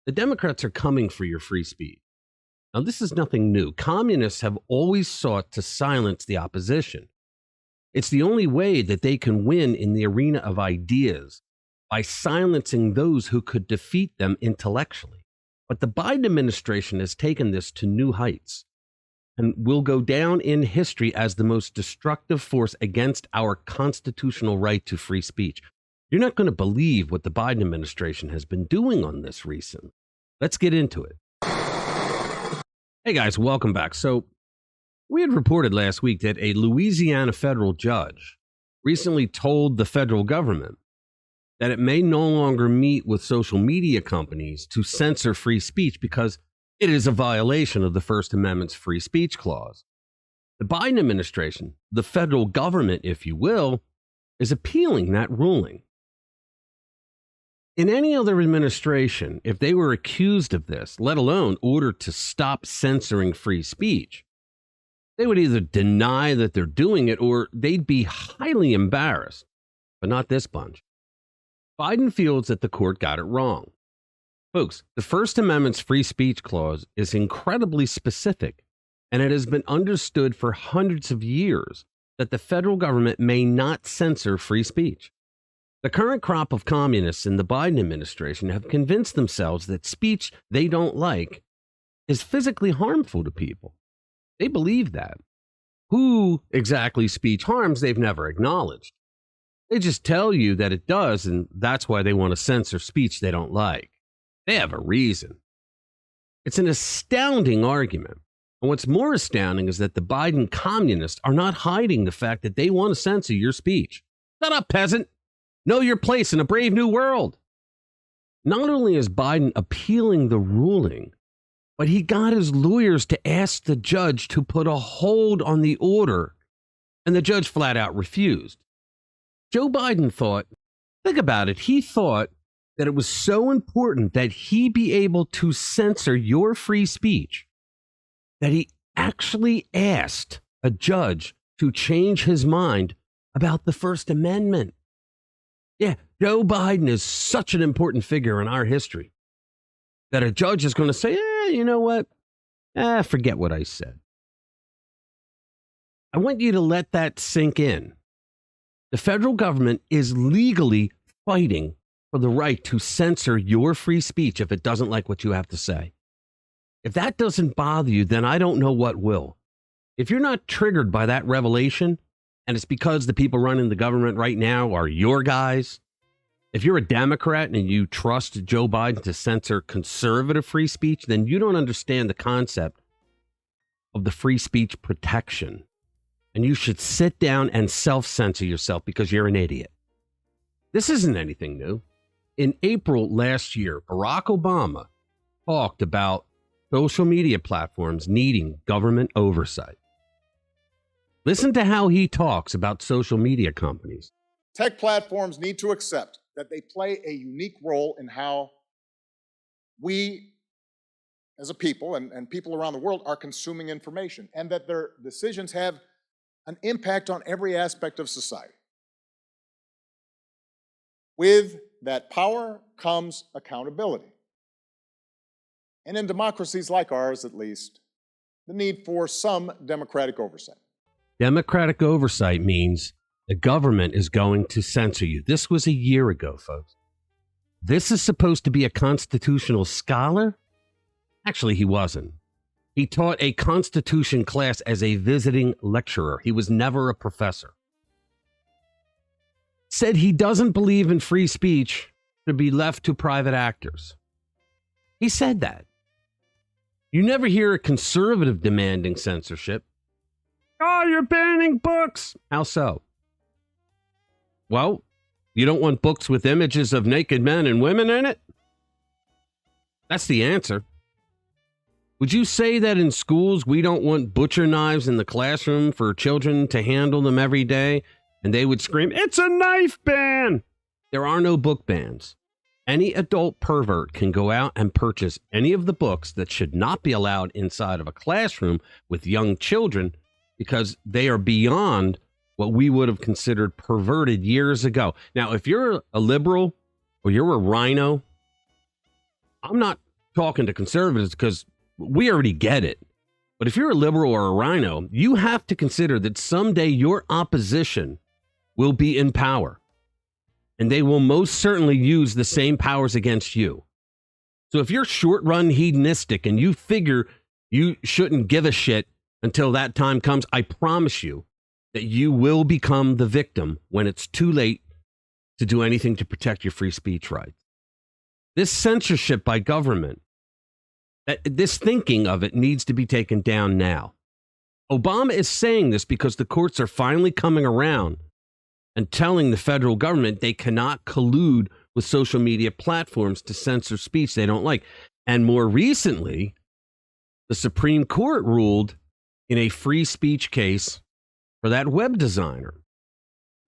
The Democrats are coming for your free speech. Now, this is nothing new. Communists have always sought to silence the opposition. It's the only way that they can win in the arena of ideas, by silencing those who could defeat them intellectually. But the Biden administration has taken this to new heights and will go down in history as the most destructive force against our constitutional right to free speech. You're not going to believe what the Biden administration has been doing on this recently. Let's get into it. Hey guys, welcome back. So we had reported last week that a Louisiana federal judge recently told the federal government that it may no longer meet with social media companies to censor free speech because it is a violation of the First Amendment's free speech clause. The Biden administration, the federal government, if you will, is appealing that ruling. In any other administration, if they were accused of this, let alone ordered to stop censoring free speech, they would either deny that they're doing it or they'd be highly embarrassed. But not this bunch. Biden feels that the court got it wrong. Folks, the First Amendment's free speech clause is incredibly specific, and it has been understood for hundreds of years that the federal government may not censor free speech. The current crop of communists in the Biden administration have convinced themselves that speech they don't like is physically harmful to people. They believe that. Who exactly speech harms, they've never acknowledged. They just tell you that it does, and that's why they want to censor speech they don't like. They have a reason. It's an astounding argument. And what's more astounding is that the Biden communists are not hiding the fact that they want to censor your speech. Shut up, peasant. Know your place in a brave new world. Not only is Biden appealing the ruling, but he got his lawyers to ask the judge to put a hold on the order, and the judge flat out refused. Joe Biden thought, think about it, he thought that it was so important that he be able to censor your free speech that he actually asked a judge to change his mind about the First Amendment. Yeah, Joe Biden is such an important figure in our history that a judge is going to say, you know what? Forget what I said. I want you to let that sink in. The federal government is legally fighting for the right to censor your free speech if it doesn't like what you have to say. If that doesn't bother you, then I don't know what will. If you're not triggered by that revelation, and it's because the people running the government right now are your guys, if you're a Democrat and you trust Joe Biden to censor conservative free speech, then you don't understand the concept of the free speech protection. And you should sit down and self-censor yourself because you're an idiot. This isn't anything new. In April last year, Barack Obama talked about social media platforms needing government oversight. Listen to how he talks about social media companies. Tech platforms need to accept that they play a unique role in how we as a people and people around the world are consuming information, and that their decisions have an impact on every aspect of society. With that power comes accountability. And in democracies like ours, at least, the need for some democratic oversight. Democratic oversight means the government is going to censor you. This was a year ago, folks. This is supposed to be a constitutional scholar? Actually, he wasn't. He taught a Constitution class as a visiting lecturer. He was never a professor. Said he doesn't believe in free speech to be left to private actors. He said that. You never hear a conservative demanding censorship. Oh, you're banning books. How so? Well, you don't want books with images of naked men and women in it? That's the answer. Would you say that in schools we don't want butcher knives in the classroom for children to handle them every day? And they would scream, it's a knife ban! There are no book bans. Any adult pervert can go out and purchase any of the books that should not be allowed inside of a classroom with young children because they are beyond what we would have considered perverted years ago. Now, if you're a liberal or you're a rhino, I'm not talking to conservatives because we already get it. But if you're a liberal or a rhino, you have to consider that someday your opposition will be in power. And they will most certainly use the same powers against you. So if you're short-run hedonistic and you figure you shouldn't give a shit until that time comes, I promise you that you will become the victim when it's too late to do anything to protect your free speech rights. This censorship by government, this thinking of it needs to be taken down now. Obama is saying this because the courts are finally coming around and telling the federal government they cannot collude with social media platforms to censor speech they don't like. And more recently, the Supreme Court ruled in a free speech case for that web designer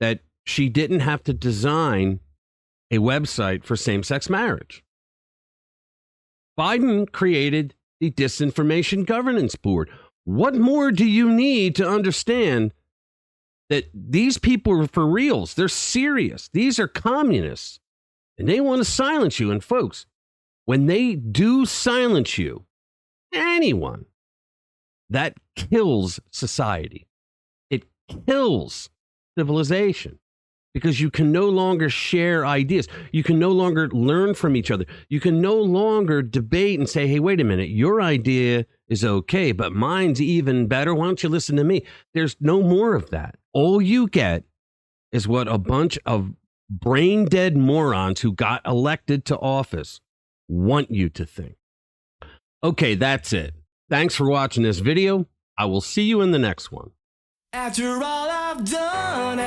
that she didn't have to design a website for same-sex marriage. Biden created the Disinformation Governance Board. What more do you need to understand that these people are for reals? They're serious. These are communists, and they want to silence you. And folks, when they do silence you, anyone, that kills society. It kills civilization. Because you can no longer share ideas. You can no longer learn from each other. You can no longer debate and say, hey, wait a minute, your idea is okay, but mine's even better. Why don't you listen to me? There's no more of that. All you get is what a bunch of brain-dead morons who got elected to office want you to think. Okay, that's it. Thanks for watching this video. I will see you in the next one. After all I've done,